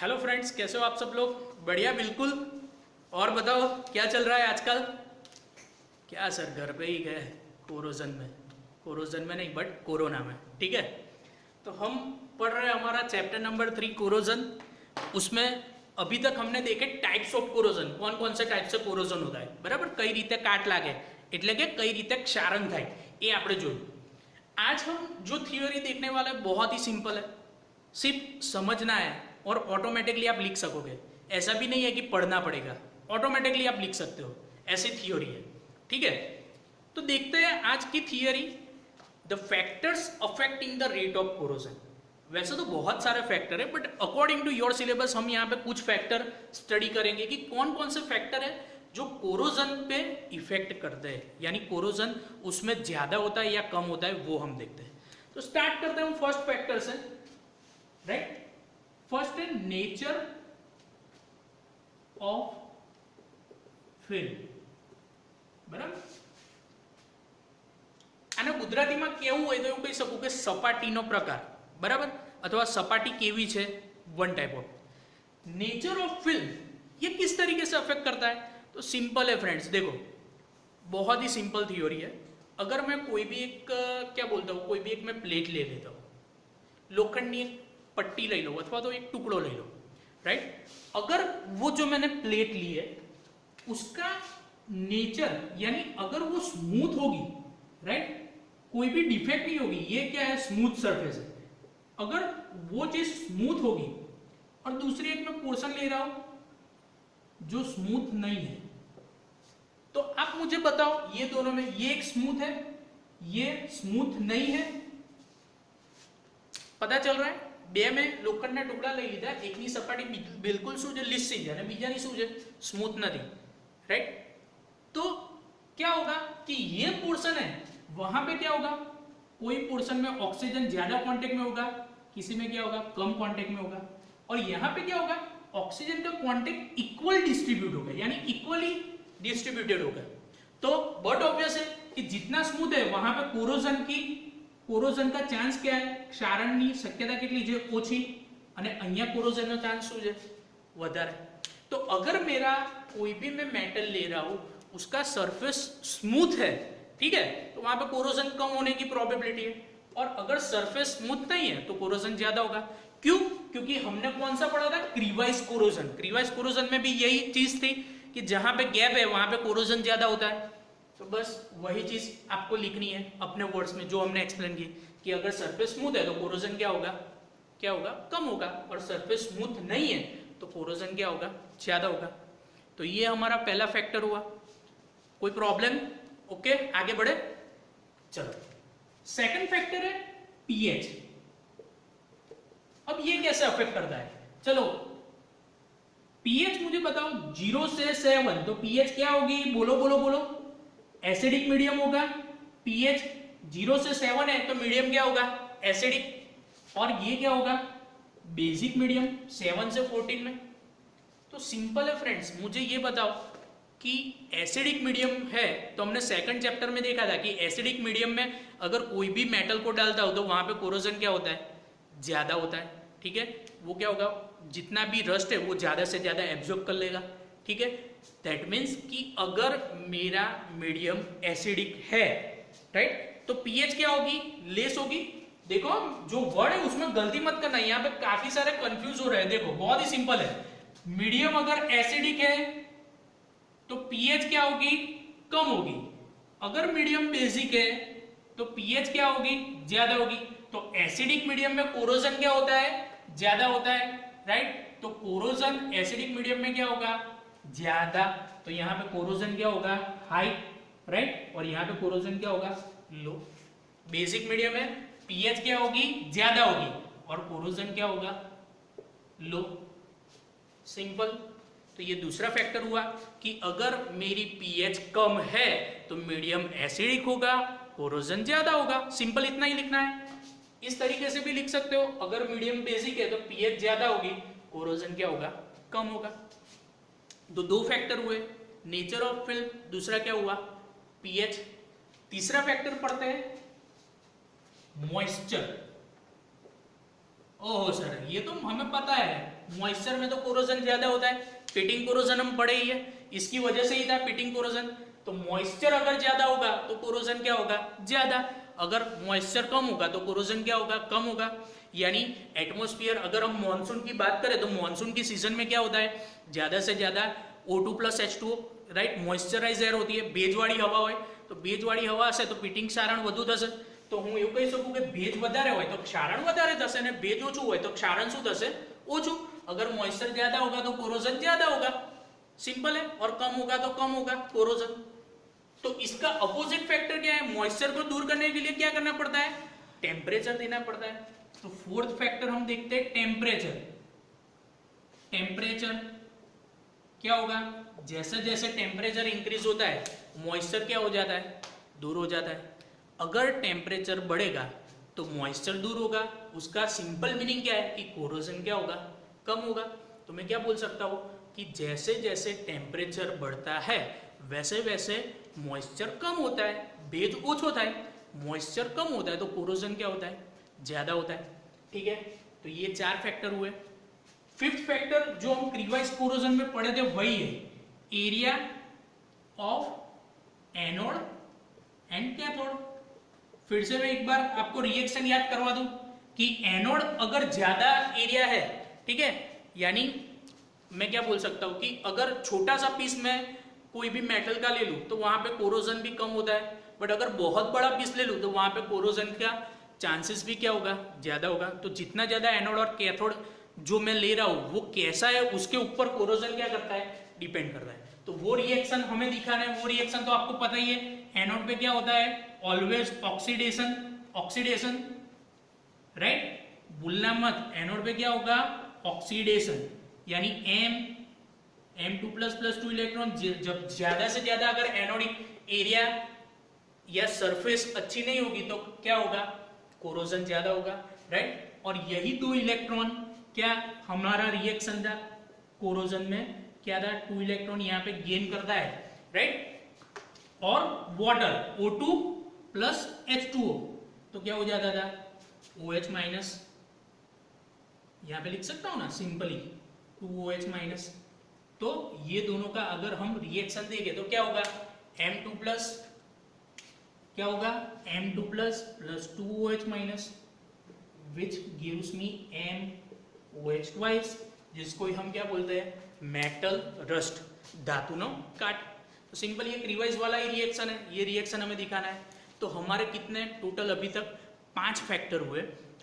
Hello friends, कैसे हो आप सब लोग? बढ़िया, बिल्कुल। और बताओ क्या चल रहा है आजकल? क्या सर, घर पे ही गए कोरोजन में नहीं, बट कोरोना में। ठीक है, तो हम पढ़ रहे हैं हमारा चैप्टर नंबर 3 कोरोजन। उसमें अभी तक हमने देखे टाइप्स ऑफ कोरोजन, कौन कौन से टाइप से कोरोजन होता है, बराबर। कई रीते काट लागे એટલે કે કઈ રીતે ક્ષારણ થાય એ આપણે જોયું। आज हम जो थियोरी देखने वाले हैं बहुत ही सिंपल है, सिर्फ समझना है और ऑटोमेटिकली आप लिख सकोगे। ऐसा भी नहीं है कि पढ़ना पड़ेगा, ऑटोमेटिकली आप लिख सकते हो, ऐसी थियोरी है। ठीक है, तो देखते हैं आज की theory, the factors affecting the rate of corrosion. वैसे तो बहुत सारे फैक्टर है, but according to your syllabus हम यहाँ पे कुछ फैक्टर स्टडी करेंगे कि कौन कौन से फैक्टर है जो कोरोजन पे इफेक्ट करते हैं, यानी कोरोजन उसमें ज्यादा होता है या कम होता है, वो हम देखते हैं। तो स्टार्ट करते हैं हम फर्स्ट फैक्टर से, राइट। फर्स्ट है नेचर ऑफ फिल्म, બરાબર। આને ગુજરાતીમાં કેવું હોય તો એવું કહી શકું કે સપાટીનો પ્રકાર, બરાબર, अथवा सपाटी केवी છે, one type of nature of film. ये किस तरीके से अफेक्ट करता है? तो सिंपल है फ्रेंड्स, देखो बहुत ही सिंपल थ्योरी है। अगर मैं कोई भी एक क्या बोलता हूँ, कोई भी एक मैं प्लेट ले लेता हूँ, लोखंड एक पट्टी ले लो अथवा तो एक टुकड़ो ले लो, राइट। अगर वो जो मैंने प्लेट ली है उसका नेचर, यानी अगर वो स्मूथ होगी, राइट, कोई भी डिफेक्ट नहीं होगी, ये क्या है, स्मूथ सरफेस है। अगर वो चीज स्मूथ होगी और दूसरी एक मैं पोर्शन ले रहा हूं जो स्मूथ नहीं है, तो आप मुझे बताओ ये दोनों में, ये एक स्मूथ है, ये स्मूथ नहीं है, पता चल रहा है। બે में લોખંડના ટુકડા લઈ લીધા, એકની સપાટી બિલકુલ શું છે, લિસિન છે, અને બીજાની શું છે, સ્મૂથ નથી, राइट। तो क्या होगा कि ये पोर्शन है, वहां पे क्या होगा, कोई पोर्शन में ऑक्सीजन ज्यादा कांटेक्ट में होगा, किसी में क्या होगा, कम कांटेक्ट में होगा, और यहाँ पे क्या होगा, ऑक्सीजन का कांटेक्ट इक्वल डिस्ट्रीब्यूट होगा, यानी इक्वली डिस्ट्रीब्यूटेड होगा। तो बट ऑब्वियस है कि जितना स्मूथ है वहां पे कोरोजन का चांस क्या है, क्षारणની શક્યતા કેટલી છે, ઓછી, અને અહીંયા કોરોजनનો ચાન્સ શું છે, વધારે। तो अगर मेरा कोई भी मैं मेटल ले रहा हूं उसका सरफेस स्मूथ है, ठीक है, तो वहां पे कोरोजन कम होने की प्रोबेबिलिटी है, और अगर सरफेस स्मूथ नहीं है तो कोरोजन ज्यादा होगा। क्यों? क्योंकि हमने कौन सा पढ़ा था, क्रीवाइज कोरोजन। क्रीवाइज कोरोजन में भी यही चीज थी कि जहां पे गैप है वहां पे कोरोजन ज्यादा होता है। तो बस वही चीज आपको लिखनी है अपने वर्ड्स में, जो हमने एक्सप्लेन की कि अगर सरफेस स्मूथ है तो कोरोजन क्या होगा, कम होगा, और सरफेस स्मूथ नहीं है तो कोरोजन क्या होगा, ज्यादा होगा। तो ये हमारा पहला फैक्टर हुआ। कोई प्रॉब्लम? ओके, आगे बढ़े, चलो। सेकंड फैक्टर है पीएच। अब ये कैसे अफेक्ट करता है, चलो पीएच मुझे बताओ, 0 से 7, तो पीएच क्या होगी, बोलो बोलो बोलो, एसिडिक मीडियम होगा। पीएच 0 से 7 है तो मीडियम क्या होगा, एसिडिक, और ये क्या होगा, बेसिक मीडियम 7 से 14 में। तो सिंपल है फ्रेंड्स, मुझे ये बताओ कि एसिडिक मीडियम है, तो हमने सेकंड चैप्टर में देखा था कि एसिडिक मीडियम में अगर कोई भी मेटल को डालता हो तो वहां पे कोरोजन क्या होता है, ज्यादा होता है, ठीक है। वो क्या होगा, जितना भी रस्ट है वो ज्यादा से ज्यादा एब्जॉर्ब कर लेगा, ठीक है। दैट मीन्स कि अगर मेरा मीडियम एसिडिक है, राइट, तो पीएच क्या होगी, लेस होगी। देखो जो वर्ड है उसमें गलती मत करना, यहाँ पे काफी सारे कंफ्यूज हो रहे हैं। देखो बहुत ही सिंपल है, मीडियम अगर एसिडिक है तो पीएच क्या होगी, कम होगी। अगर मीडियम बेसिक है तो पीएच क्या होगी, ज्यादा होगी। तो एसिडिक मीडियम में कोरोजन क्या होता है, ज्यादा होता है, राइट। तो कोरोजन एसिडिक मीडियम में क्या होगा, ज्यादा। तो यहाँ पे कोरोजन क्या होगा, हाई, राइट, और यहाँ पे कोरोजन क्या होगा, लो। बेसिक मीडियम है, पीएच क्या होगी, ज्यादा होगी, और कोरोजन क्या होगा, लो। सिंपल। तो ये दूसरा फैक्टर हुआ कि अगर मेरी पीएच कम है तो मीडियम एसिडिक होगा, कोरोजन ज्यादा होगा। सिंपल, इतना ही लिखना है। इस तरीके से भी लिख सकते हो, अगर मीडियम बेसिक है तो पीएच ज्यादा होगी, कोरोजन क्या होगा, कम होगा। तो दो फैक्टर हुए, नेचर ऑफ फिल्म, दूसरा क्या हुआ, पीएच। तीसरा फैक्टर पढ़ते हैं मॉइस्चर। ओह सर, ये तो हमें पता है, मॉइस्चर में तो कोरोजन ज्यादा होता है, पिटिंग कोरोजन हम पढ़े ही है, इसकी वजह से ही था पिटिंग कोरोजन। तो मॉइस्चर अगर ज्यादा होगा तो कोरोजन क्या होगा, ज्यादा। अगर मॉइस्चर कम होगा तो कोरोजन क्या होगा, कम होगा। यानी एटमॉस्फेयर, अगर हम मॉनसून की बात करें तो मॉनसून की सीजन में क्या होता है, ज्यादा से ज्यादा O2 plus H2O, right, moisturise air होती है, ભેજવાળી હવા હોય, તો ભેજવાળી હવા હશે તો પિટિંગ ક્ષારણ વધુ થશે। તો હું એવું કહી શકું કે ભેજ વધારે હોય તો ક્ષારણ વધારે થશે અને ભેજ ઓછું હોય તો ક્ષારણ શું થશે, ઓછું। अगर मॉइस्चर ज्यादा होगा तो कोरोजन ज्यादा होगा, सिंपल है, और कम होगा तो कम होगा कोरोजन। तो इसका अपोजिट फैक्टर क्या है, मॉइस्चर को दूर करने के लिए क्या करना पड़ता है, टेम्परेचर देना पड़ता है। तो फोर्थ फैक्टर हम देखते हैं टेम्परेचर। टेम्परेचर क्या होगा, जैसे जैसे टेम्परेचर इंक्रीज होता है मॉइस्चर क्या हो जाता है, दूर हो जाता है। अगर टेम्परेचर बढ़ेगा तो मॉइस्चर दूर होगा, उसका सिंपल मीनिंग क्या है कि कोरोजन क्या होगा, कम होगा। तो मैं क्या बोल सकता हूँ कि जैसे जैसे टेम्परेचर बढ़ता है वैसे वैसे मॉइस्चर कम होता है, ભેજ ઓછો થાય, मॉइस्चर कम होता है तो कोरोजन क्या होता है, ज्यादा होता है। ठीक है, तो ये 4 फैक्टर हुए। फिफ्थ फैक्टर जो हम क्रीवाइज कोरोजन में पढ़े थे वही है, area of anode and cathode. फिर से मैं एक बार आपको रिएक्शन याद करवा दूं कि एनोड अगर ज्यादा एरिया है, ठीक है, यानी मैं क्या बोल सकता हूं कि अगर छोटा सा पीस में कोई भी मेटल का ले लूं तो वहां पे कोरोजन भी कम होता है, बट अगर बहुत बड़ा पीस ले लूं तो वहां पे कोरोजन का चांसेस भी क्या होगा, ज्यादा होगा। तो जितना ज्यादा एनोड और कैथोड जो मैं ले रहा हूं वो कैसा है उसके ऊपर कोरोजन क्या करता है, डिपेंड करता है। तो वो रिएक्शन हमें दिखाना है, वो रिएक्शन तो आपको पता ही है, एनोड पे क्या होता है, ऑलवेज ऑक्सीडेशन, ऑक्सीडेशन, राइट, भूलना मत, एनोड पे क्या होगा, ऑक्सीडेशन, यानी M2 प्लस प्लस 2 इलेक्ट्रॉन। जब ज्यादा से ज्यादा अगर एनोडिक एरिया या सरफेस अच्छी नहीं होगी तो क्या होगा, कोरोजन ज्यादा होगा, राइट। और यही 2 इलेक्ट्रॉन क्या हमारा रिएक्शन था कोरोजन में, क्या था, 2 इलेक्ट्रॉन यहाँ पे गेन करता है, राइट। और वाटर O2 प्लस H2O तो क्या हो जाता था, OH माइनस, यहाँ पे लिख सकता हूं ना सिंपली 2OH माइनस। तो ये दोनों का अगर हम रिएक्शन देंगे तो क्या होगा, M2 प्लस क्या होगा, M2 plus plus 2OH minus which gives me MOH twice, जिसको हम क्या बोलते हैं, मेटल रस्ट, धातुनो काट। तो सिंपल ये क्रीवाइज वाला ही रिएक्शन है, ये रिएक्शन हमें दिखाना है। तो हमारे कितने टोटल अभी तक 5 फैक्टर हुए।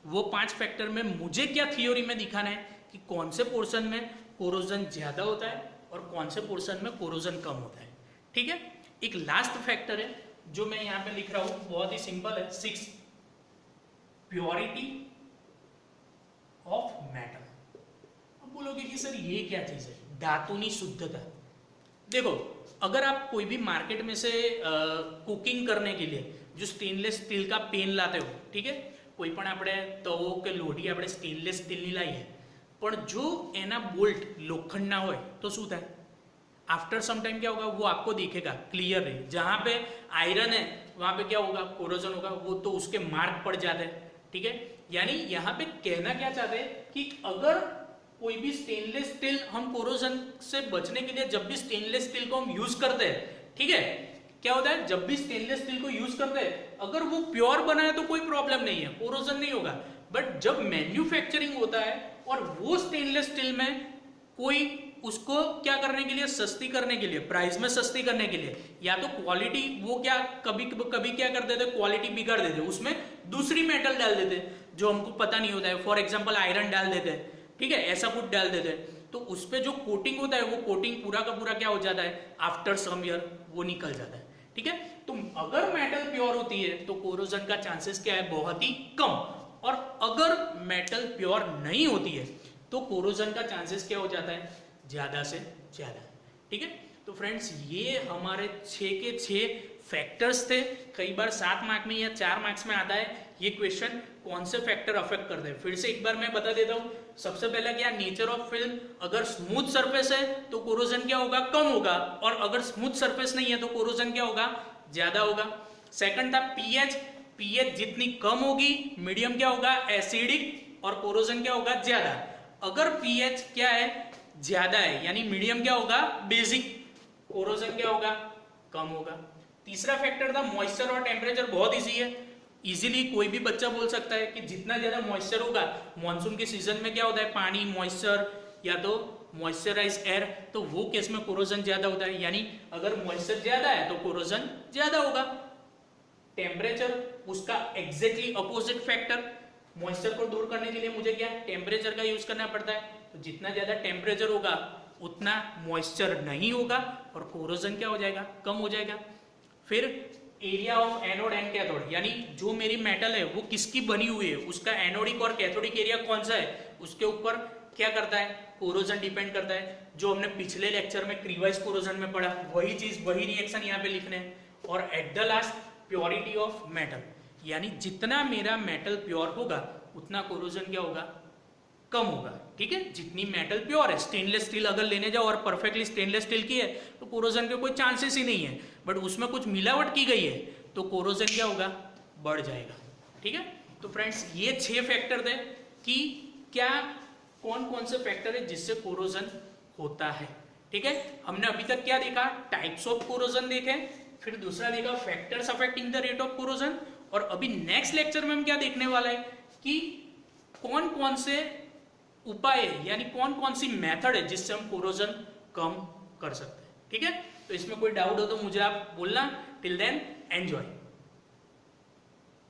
वो 5 फैक्टर में मुझे क्या थ्योरी में दिखाना है कि कौन से पोर्शन में कोरोजन ज्यादा होता है और कौन से पोर्शन में कोरोजन कम होता है। ठीक है, एक लास्ट फैक्टर है जो मैं यहाँ पे लिख रहा हूं, बहुत ही सिंपल है, 6 प्योरिटी ऑफ मेटल। अब बोलोगे कि सर ये क्या चीज है, धातुनी शुद्धता। देखो, अगर आप कोई भी मार्केट में से कुकिंग करने के लिए जो स्टेनलेस स्टील का पेन लाते हो, ठीक है, कोई पण આપણે તવો કે લોઢી આપણે સ્ટેનલેસ સ્ટીલની લાવીએ, પણ જો એના બોલ્ટ લોખંડના હોય તો શું થાય, आफ्टर सम टाइम क्या होगा, वो आपको दिखेगा क्लियर है, जहां पे आयरन है वहां पे क्या होगा, कोरोजन होगा, वो तो उसके मार्क पड़ जाते हैं। ठीक है, यानी यहाँ पे कहना क्या चाहते हैं कि अगर कोई भी स्टेनलेस स्टील हम कोरोजन से बचने के लिए जब भी स्टेनलेस स्टील को हम यूज करते हैं, ठीक है, क्या होता है, जब भी स्टेनलेस स्टील को यूज करते हैं अगर वो प्योर बना है तो कोई प्रॉब्लम नहीं है, कोरोजन नहीं होगा। बट जब मैन्युफैक्चरिंग होता है और वो स्टेनलेस स्टील में कोई उसको क्या करने के लिए, सस्ती करने के लिए, प्राइस में सस्ती करने के लिए, या तो क्वालिटी वो क्या कभी कभी क्या कर देते, क्वालिटी बिगाड़ देते, उसमें दूसरी मेटल डाल देते जो हमको पता नहीं होता है, फॉर एग्जांपल आयरन डाल देते हैं, ठीक है, ऐसा कुछ डाल देते हैं, तो उस पे जो कोटिंग होता है वो कोटिंग पूरा का पूरा क्या हो जाता है, आफ्टर सम ईयर वो निकल जाता है। ठीक है, तो अगर मेटल प्योर होती है तो कोरोजन का चांसेस क्या है, बहुत ही कम, और अगर मेटल प्योर नहीं होती है तो कोरोजन का चांसेस क्या हो जाता है, ज्यादा से ज्यादा। ठीक है, तो फ्रेंड्स ये हमारे 6 के 6 फैक्टर्स थे। कई बार 7 मार्क में या 4 मार्क्स में आता है ये क्वेश्चन, कौन से फैक्टर अफेक्ट करते हैं। फिर से एक बार मैं बता देता हूँ, सबसे पहला क्या, नेचर ऑफ फिल्म, अगर स्मूथ सरफेस है तो कोरोजन क्या होगा, कम होगा, और अगर स्मूथ सरफेस नहीं है तो कोरोजन क्या होगा, ज्यादा होगा। सेकंड था पीएच, पीएच जितनी कम होगी मीडियम क्या होगा, एसिडिक, और कोरोजन क्या होगा, ज्यादा। अगर पीएच क्या है, ज्यादा है, यानी मीडियम क्या होगा, बेसिक, कोरोजन क्या होगा, कम होगा। तीसरा फैक्टर था मॉइस्चर और टेम्परेचर, बहुत इजी है, इजीली कोई भी बच्चा बोल सकता है कि जितना ज्यादा मॉइस्चर होगा, मानसून के सीजन में क्या होता है, पानी, मॉइस्चर या तो मॉइस्चराइज एयर, तो वो केस में कोरोजन ज्यादा होता है, यानी अगर मॉइस्चर ज्यादा है तो कोरोजन ज्यादा होगा। टेम्परेचर उसका एग्जैक्टली अपोजिट फैक्टर, मॉइस्चर को दूर करने के लिए मुझे क्या, टेम्परेचर का यूज करना पड़ता है, तो जितना ज्यादा टेम्परेचर होगा उतना मॉइस्चर नहीं होगा और कोरोजन क्या हो जाएगा, कम हो जाएगा। फिर area of anode and cathode, यानी जो मेरी मेटल है वो किसकी बनी हुई है, उसका एनोडिक और कैथोडिक एरिया कौन सा है, उसके ऊपर क्या करता है, कोरोजन डिपेंड करता है। जो हमने पिछले लेक्चर में क्रीवाइज कोरोजन में पढ़ा, वही चीज, वही रिएक्शन यहाँ पे लिखने हैं। और at the last purity of metal, यानी जितना मेरा मेटल प्योर होगा उतना कोरोजन क्या होगा, कम होगा। ठीक है, जितनी मेटल प्योर है, स्टेनलेस स्टील अगर लेने जाओ और परफेक्टली स्टेनलेस स्टील की है तो कोरोजन के कोई चांसेस ही नहीं है, बट उसमें कुछ मिलावट की गई है तो कोरोजन क्या होगा, बढ़ जाएगा। ठीक है, तो फ्रेंड्स ये 6 फैक्टर थे कि क्या कौन कौन से फैक्टर है जिससे कोरोजन होता है। ठीक है, हमने अभी तक क्या देखा, टाइप्स ऑफ कोरोजन देखे, फिर दूसरा देखा factors affecting the rate of corrosion, और अभी नेक्स्ट लेक्चर में हम क्या देखने वाला है कि कौन कौन से उपाय यानी कौन कौन सी मेथड है जिससे हम कोरोजन कम कर सकते हैं। ठीक है, तो इसमें कोई डाउट हो तो मुझे आप बोलना। Till then enjoy.